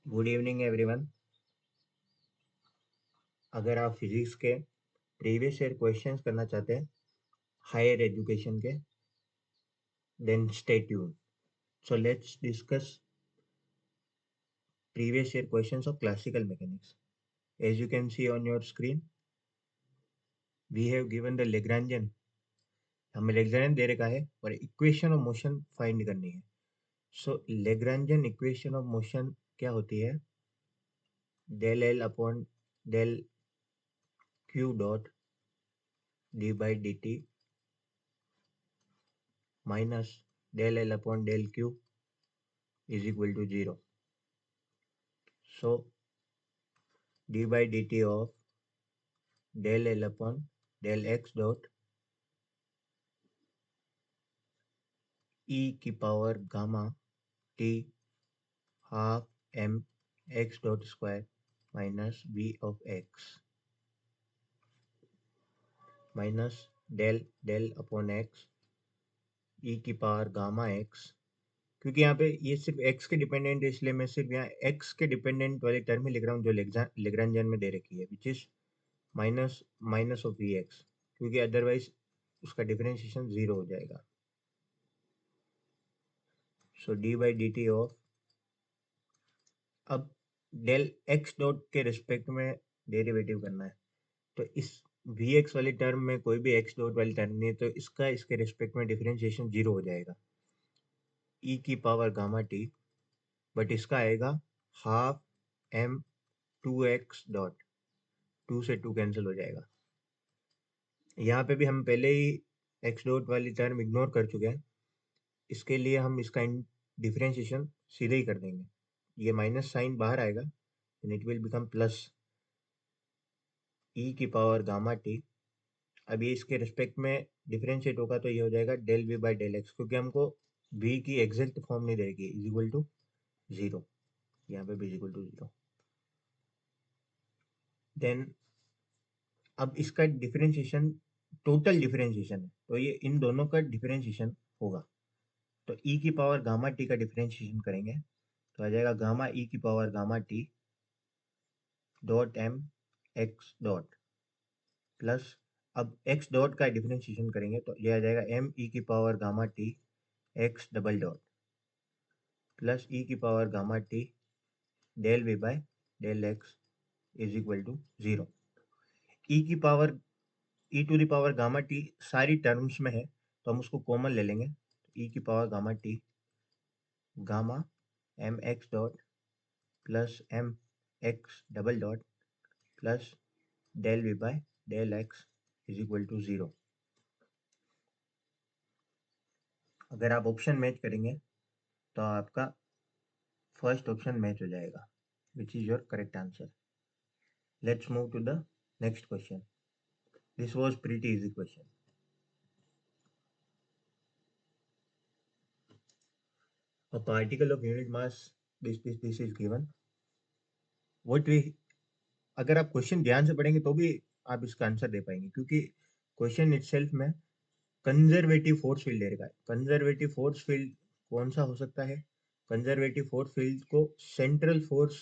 Good evening everyone. अगर आप physics के प्रीवियस ईयर क्वेश्चंस करना चाहते हैं हायर एजुकेशन के, then stay tune. So let's discuss previous year questions of classical mechanics. As you can see on your screen, we have given the Lagrangian. हमें Lagrangian दे रखा है और equation of motion find करनी है। सो Lagrangian equation of motion क्या होती है? del L upon del Q dot d by dt minus del L upon del Q is equal to 0. So d by dt of del L upon del x dot e की power gamma t half m x dot square minus v of x minus del upon x e की power gamma x। क्योंकि यहाँ पे ये सिर्फ x के dependent है, इसलिए मैं सिर्फ यहाँ x के डिपेंडेंट वाले टर्म ही लिख रहा हूँ जो लेग्रांजियन में दे रखी है, which is minus minus of V X, क्योंकि अदरवाइज उसका डिफरेंशिएशन 0 हो जाएगा। So D by D T of, अब डेल एक्स डॉट के रिस्पेक्ट में डेरिवेटिव करना है, तो इस वी एक्स वाली टर्म में कोई भी एक्स डॉट वाली टर्म नहीं है, तो इसका इसके रिस्पेक्ट में डिफरेंशिएशन 0 हो जाएगा, ई की पावर गामा टी, बट इसका आएगा half m two x dot, two से टू कैंसिल हो जाएगा। यहाँ पे भी हम पहले ही एक्स डॉट वाली टर्म इग्नोर कर चुके हैं, इसके लिए हम इसका डिफरेंशिएशन सीधे ही कर देंगे। ये माइनस साइन बाहर आएगा, and it will become plus E की पावर गामा टी। अब ये इसके रिस्पेक्ट में डिफरेंशिएट होगा तो ये हो जाएगा del v by del x, क्योंकि हमको v की एग्जैक्ट फॉर्म नहीं देगी, इज इक्वल टू 0, यहाँ पे भी इज इक्वल टू 0। देन अब इसका डिफरेंशिएशन टोटल डिफरेंशिएशन है, तो ये इन दोनों का डिफरेंशिएशन होगा, तो ई की पावर गामा टी का डिफरेंशिएशन करेंगे तो आ जाएगा गामा ई की power gamma T dot M x dot plus, अब एक्स डॉट का डिफरेंशिएशन करेंगे तो ये आ जाएगा एम ई की power gamma T X double dot plus E की power gamma T del we by del x is equal to 0। E की power E to the power gamma T सारी टर्म्स में है, तो हम उसको कॉमन ले लेंगे, ई की power gamma t gamma m x dot plus m x double dot plus del we by del x is equal to 0। अगर आप ऑप्शन मैच करेंगे तो आपका फर्स्ट ऑप्शन मैच हो जाएगा, which is your correct answer. Let's move to the next question. This was pretty easy question. A particle of unit mass, this is given. What we, अगर आप question ध्यान से पढ़ेंगे तो भी आप इसका आंसर दे पाएंगे, क्योंकि क्वेश्चन इटसेल्फ में कंजर्वेटिव फोर्स फील्ड दे रखा है। कंजर्वेटिव फोर्स फील्ड कौन सा हो सकता है? कंजर्वेटिव फोर्स फील्ड को central force,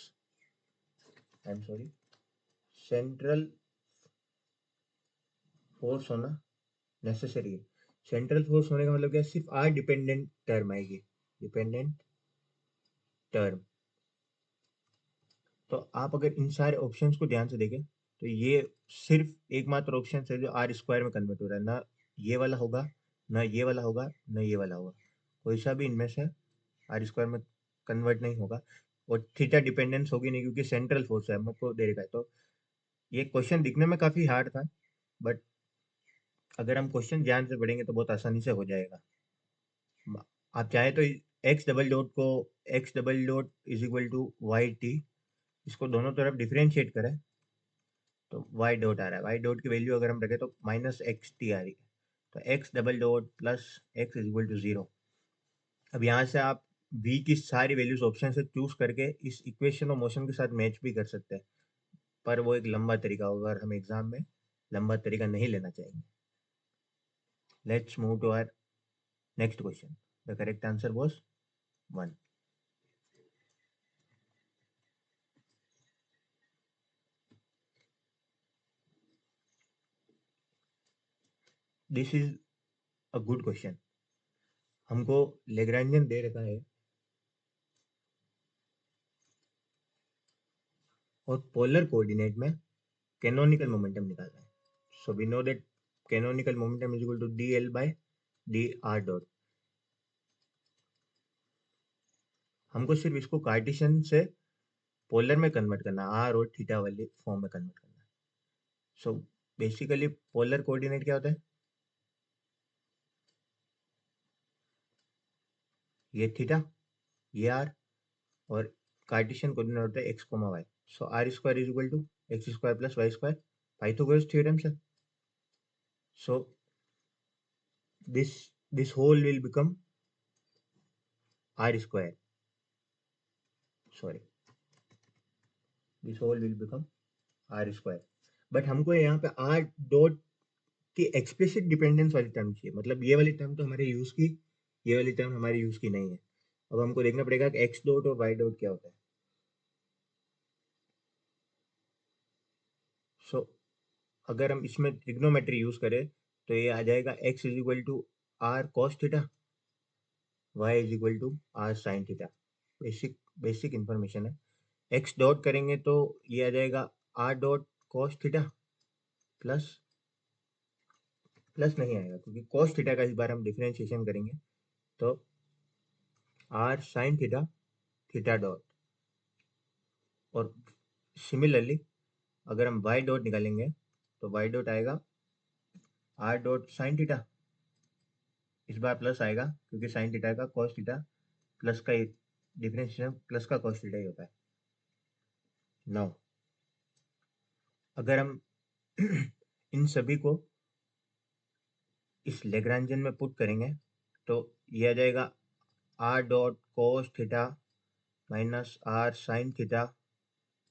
I am sorry, central force होना नेसेसरी है। सेंट्रल फोर्स होने का मतलब क्या? सिर्फ आर डिपेंडेंट टर्म आएगी, डिपेंडेंट टर्म। तो आप अगर इन सारे ऑप्शंस को ध्यान से देखें तो ये सिर्फ एकमात्र ऑप्शन है जो आर स्क्वायर में कन्वर्ट हो रहा है, ना ये वाला होगा, ना ये वाला होगा, ना ये वाला होगा, कोई सा भी इनमें से आर स्क्वायर में कन्वर्ट नहीं होगा। और थीटा डिपेंडेंस होगी नहीं, क्योंकि सेंट्रल फोर्स है हमको दे रखा है। तो ये क्वेश्चन दिखने में काफी हार्ड था, बट अगर हम क्वेश्चन ध्यान से पढ़ेंगे तो बहुत आसानी से हो जाएगा। आप चाहे तो एक्स डबल डॉट को, x double dot is equal to y t, इसको दोनों तरफ डिफरेंशिएट करें तो वाई डॉट आ रहा है, वाई डॉट की वैल्यू अगर हम रखें तो माइनस एक्स टी आ रही है, तो x double dot plus x is equal to 0। अब यहाँ से आप v की सारी वैल्यूज ऑप्शन से चूज करके इस इक्वेशन ऑफ मोशन के साथ मैच भी कर सकते हैं, पर वो एक लंबा तरीका होगा और हम एग्जाम में लंबा तरीका नहीं लेना चाहेंगे। Let's move to our next question. The correct answer was 1। This is a good question. हमको लेग्रांजियन दे रखा है और पोलर कोऑर्डिनेट में कैनोनिकल मोमेंटम निकालना है। So we know that canonical momentum is equal to dl by dr dot. हमको सिर्फ इसको कार्टेशियन से पोलर में कन्वर्ट करना है, आर और थीटा वाले फॉर्म में कन्वर्ट करना है। सो बेसिकली पोलर कोऑर्डिनेट क्या होता है? ये थीटा, ये आर, और कार्टेशियन कोऑर्डिनेट होता है x comma y. So r square is equal to x square plus y square, Pythagoras theorem से। सो this whole will become r square, sorry, this whole will become r square। But हमको यहाँ पे r dot की explicit dependence वाली term चाहिए, मतलब ये वाली टर्म तो हमारे यूज की, ये वाली टर्म हमारे यूज की नहीं है। अब हमको देखना पड़ेगा कि x डॉट और y डॉट क्या होता है। सो अगर हम इसमें ट्रिग्नोमेट्री यूज करें तो ये आ जाएगा x is equal to r cos theta, y is equal to r sine theta. Basic information है। x डॉट करेंगे तो ये आ जाएगा r dot cos theta plus, plus नहीं आएगा क्योंकि cos थीटा का इस बार हम डिफरेंशिएशन करेंगे, तो r sine theta theta dot. और सिमिलरली अगर हम y डॉट निकालेंगे तो y डॉट आएगा r डॉट साइन थीटा, इस बार प्लस आएगा क्योंकि साइन थीटा का cos थीटा प्लस का डिफरेंशिएशन प्लस का cos थीटा ही होता है। नाउ अगर हम इन सभी को इस लेग्रांजियन में पुट करेंगे तो ये आ जाएगा r dot cos theta minus r sine theta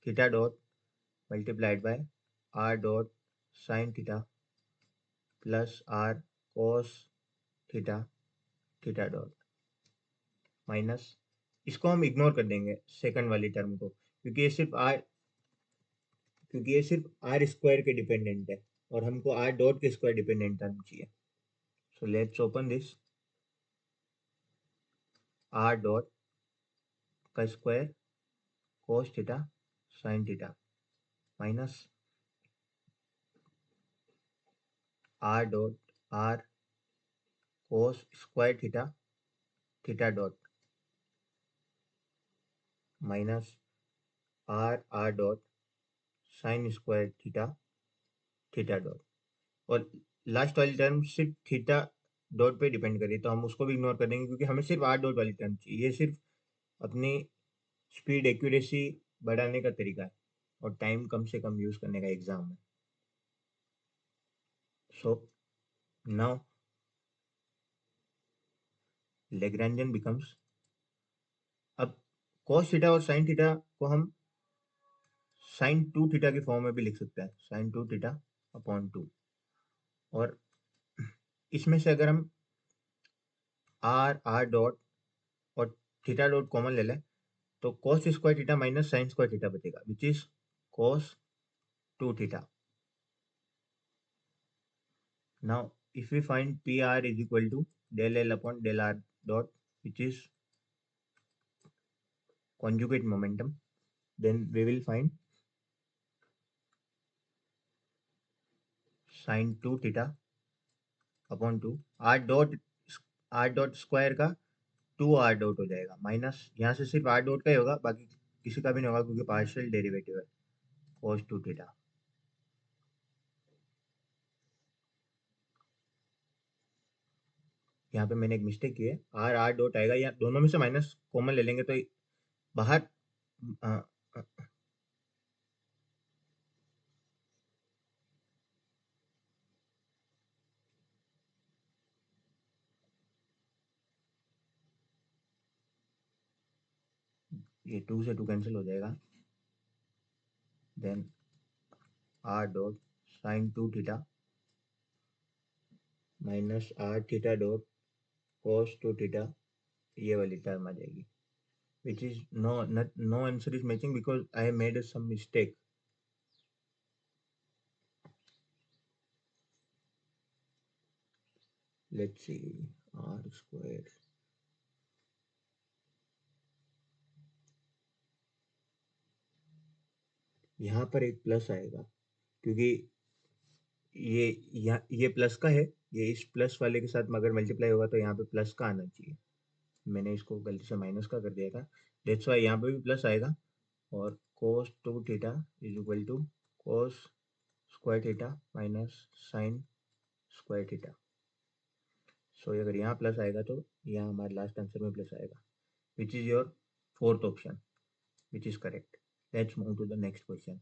theta dot multiplied by r dot sine theta plus r cos theta theta dot minus, इसको हम इग्नोर कर देंगे सेकंड वाली टर्म को, क्योंकि ये सिर्फ r स्क्वायर के डिपेंडेंट है और हमको r डॉट के स्क्वायर डिपेंडेंट टर्म चाहिए। So let's open this, r dot का square cos theta sin theta minus r dot r cos square theta theta dot minus r dot sin square theta theta dot. और last वाली term सिर्फ theta dot पे depend करी तो हम उसको भी इग्नोर कर देंगे क्योंकि हमें सिर्फ r डॉट वाली टर्म चाहिए। ये सिर्फ अपनी स्पीड एक्यूरेसी बढ़ाने का तरीका है और टाइम कम से कम यूज करने का एग्जाम में। सो नाउ लेग्रांजियन बिकम्स, अब cos थीटा और sin थीटा को हम sin 2 थीटा की फॉर्म में भी लिख सकते हैं, sin 2 थीटा अपॉन 2। और इसमें से अगर हम r डॉट और थीटा डॉट कॉमन ले लें तो cos square theta minus sin square theta बचेगा which is cos 2 theta. Now if we find PR is equal to del L upon del R dot, which is conjugate momentum, then we will find sin 2 theta upon 2 R dot square का 2 R dot हो जाएगा minus, यहाँ से सिर्फ R dot का ही होगा, बाकी किसी का भी नहीं होगा क्योंकि पार्शियल डेरिवेटिव है cos 2 थीटा। यहाँ पे मैंने एक मिस्टेक की है, आर डॉट आएगा, या दोनों में से माइनस कॉमन ले लेंगे तो बाहर आ, आ, ये 2 से 2 कैंसिल हो जाएगा, then r dot sine 2 theta minus r theta dot cos 2 theta, ये वाली टर्म आ जाएगी which is no answer is matching because I have made some mistake। Let's see r square, यहाँ पर एक प्लस आएगा क्योंकि ये प्लस का है, ये इस प्लस वाले के साथ अगर मल्टीप्लाई होगा तो यहाँ पे प्लस का आना चाहिए, मैंने इसको गलती से माइनस का कर दिया था, दैट्स वाई यहाँ पे भी प्लस आएगा। और cos 2 theta is equal to cos square theta minus sine square theta. So अगर यहाँ प्लस आएगा तो यहाँ हमारे लास्ट आंसर में प्लस आएगा, which is your fourth option, which is correct. Let's move to the next question.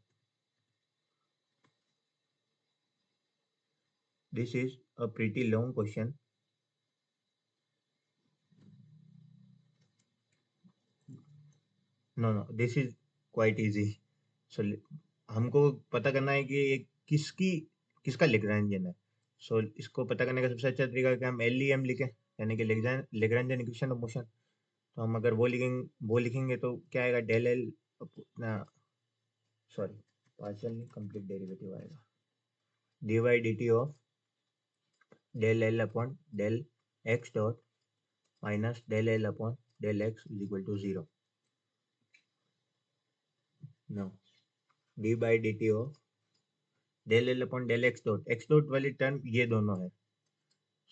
This is a pretty long question. No no, this is quite easy. So हमको पता करना है कि ये किसकी किसका लेग्रांजियन है। सो इसको पता करने का सबसे अच्छा तरीका है कि हम एल ई एम लिखें, यानी कि लेग्रांजियन इक्वेशन ऑफ मोशन। तो हम अगर वो लिखेंगे तो क्या आएगा, डेल एल अपना, सॉरी पार्शियल नहीं, कंप्लीट डेरिवेटिव आएगा, d y d T of del l upon del x dot minus del l upon del x is equal to zero. Now d by D T of del l upon del x dot वाली term ये दोनों है।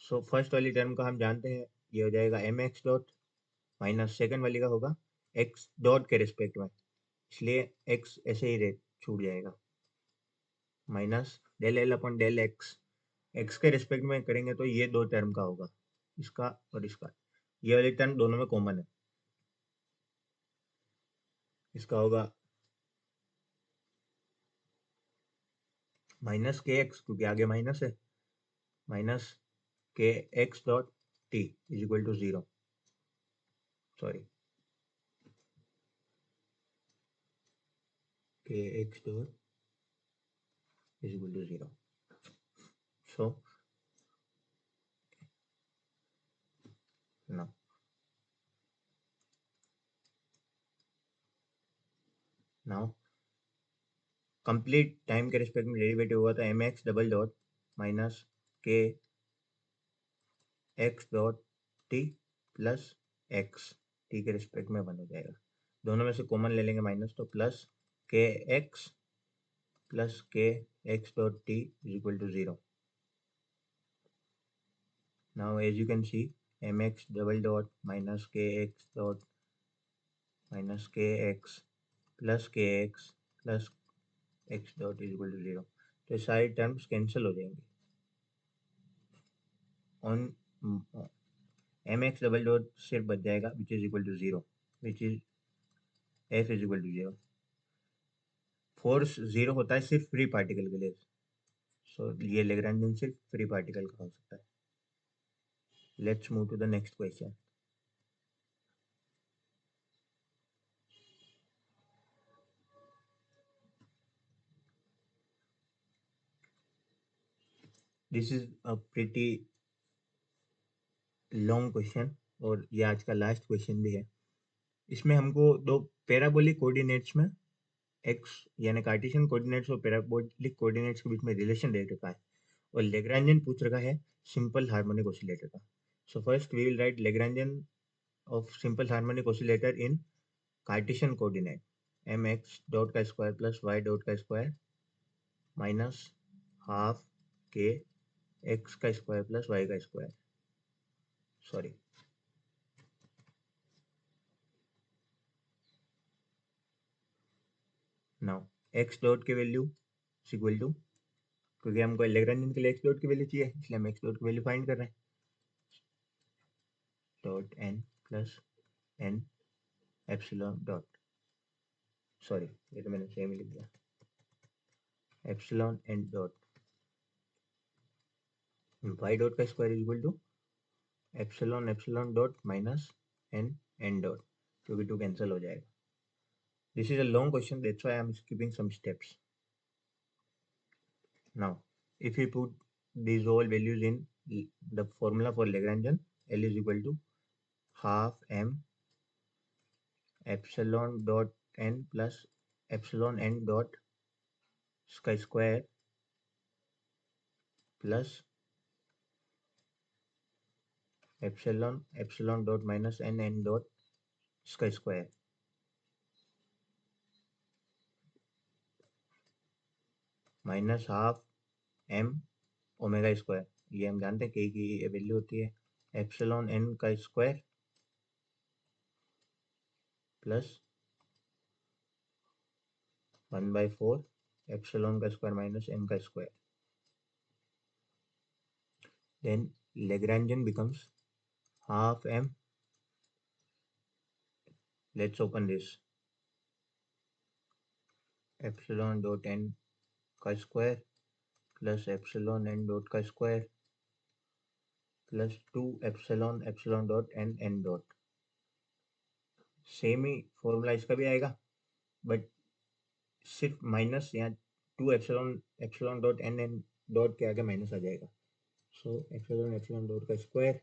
So first वाली term का हम जानते हैं, ये हो जाएगा m x dot minus second वाली का होगा एक्स डॉट के रिस्पेक्ट में, इसलिए एक्स ऐसे ही रेट छूट जाएगा, minus del l upon del x, x के रिस्पेक्ट में करेंगे तो ये दो टर्म का होगा, इसका और इसका, ये वाली टर्म दोनों में कॉमन है, इसका होगा माइनस के एक्स क्योंकि आगे माइनस है, माइनस के x dot T is equal to zero, sorry K x dot is equal to zero. So now now complete time के रिस्पेक्ट में डेरिवेटिव हुआ तो M x double dot minus के x dot T plus X T के respect में one हो जाएगा, दोनों में से कॉमन ले लेंगे माइनस, तो plus k x plus k x dot T is equal to zero. Now as you can see m x double dot minus के एक्स डॉट माइनस के x plus k x plus x dot is equal to zero, तो सारी terms cancel हो जाएंगी। On m x double dot सिर्फ बच जाएगा which is equal to zero, which is f is equal to zero. Force zero होता है सिर्फ फ्री पार्टिकल के लिए, सो ये लेग्रांजियन सिर्फ फ्री पार्टिकल का हो सकता है। Let's move to the next question. This is a pretty long question और ये आज का लास्ट क्वेश्चन भी है। इसमें हमको दो पैराबोलिक कोऑर्डिनेट्स में एक्स यानी कार्टेशियन कोऑर्डिनेट्स और पैराबोलिक कोऑर्डिनेट्स के बीच में रिलेशन दे रखा है और लेग्रांजियन पूछ रखा है सिंपल हार्मोनिक ऑसिलेटर का। So first we will write Lagrangian of simple harmonic oscillator in Cartesian coordinate mx dot का स्क्वायर प्लस y डॉट का स्क्वायर माइनस हाफ के x का स्क्वायर प्लस y का square, sorry now x dot की value equal to, क्योंकि हमको Lagrangian के लिए x डॉट की वैल्यू चाहिए इसलिए हम x डॉट की वैल्यू फाइंड कर रहे हैं, dot n plus n epsilon dot, sorry ये तो मैंने सेम ही लिख दिया, epsilon n dot y dot का square equal to epsilon epsilon dot minus n dot, क्योंकि टू कैंसिल हो जाएगा। This is a long question, that's why I am skipping some steps. Now, if we put these all values in the formula for Lagrangian, L is equal to half m epsilon dot n plus epsilon n dot square plus epsilon dot minus N dot इसका square minus half M omega square, ये हम जानते हैं के की value होती है, epsilon N का स्क्वायर प्लस 1/4 एप्सिलॉन का स्क्वायर माइनस एन का square. Then Lagrangian becomes half m. Let's open this. Epsilon dot n का square plus epsilon n dot का square plus 2 epsilon dot n dot. Same ही formula इसका भी आएगा, but सिर्फ minus यहाँ 2 epsilon dot n dot के आगे माइनस आ जाएगा. सो epsilon dot का स्क्वायर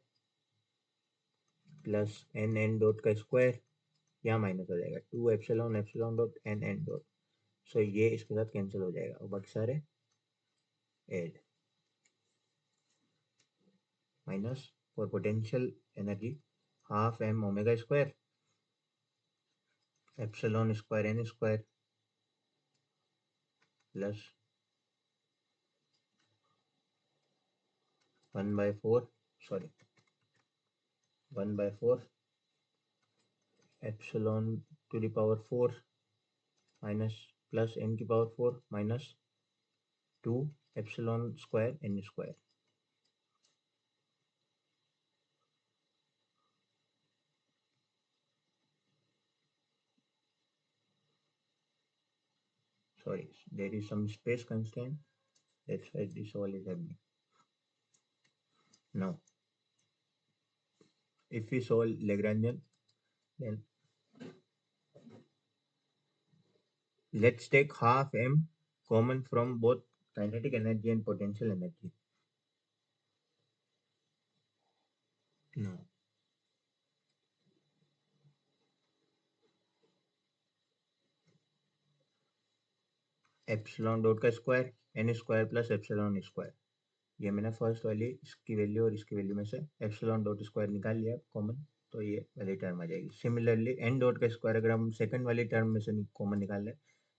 प्लस n dot का स्क्वायर, यहाँ माइनस आ जाएगा 2 epsilon dot n dot. सो ये इसके साथ कैंसिल हो जाएगा और बाकी सारे add. Minus for potential energy half M omega square epsilon square N square plus 1/4 epsilon to the power 4 minus plus N की power 4 minus 2 epsilon square N square. Sorry, there is some space constraint, that's why this all is happening. Now if we solve Lagrangian, then let's take half m common from both kinetic energy and potential energy. Now epsilon dot का square N square plus epsilon square, ये मैंने first वाली इसकी value और इसकी value में से epsilon dot square निकाल लिया कॉमन, तो ये वाली टर्म आ जाएगी. सिमिलरली एन डॉट का स्क्वायर अगर हम सेकंड वाली टर्म में से कॉमन निकाल लें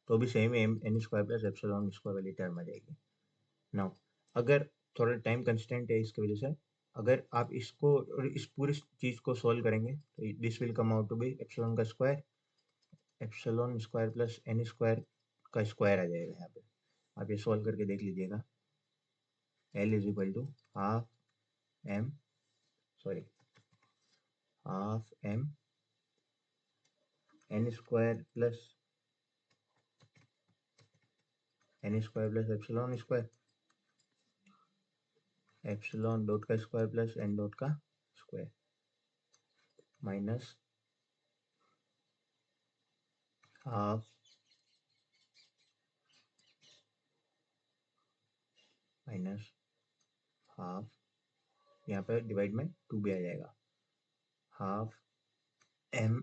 तो भी same n square plus epsilon square वाली टर्म आ जाएगी. नाउ अगर थोड़ा टाइम कंस्टेंट है इसकी वजह से, अगर आप इसको और इस पूरी चीज को सॉल्व करेंगे तो this will come out to be epsilon square plus n square का स्क्वायर आ जाएगा. यहाँ पे आप ये सॉल्व करके देख लीजिएगा. L is equal to half m n square plus epsilon square epsilon dot का स्क्वायर प्लस n dot का स्क्वायर माइनस हाफ यहाँ पे डिवाइड में 2 भी आ जाएगा. हाफ m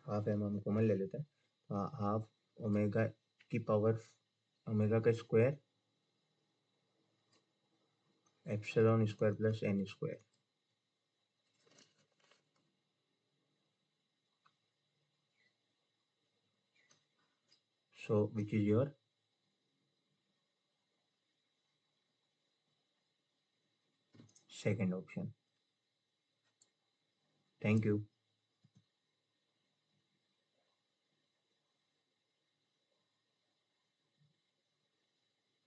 हम कॉमन ले लेते हैं. हाफ ओमेगा की पावर ओमेगा का square epsilon square plus n square. So which is your second option. Thank you.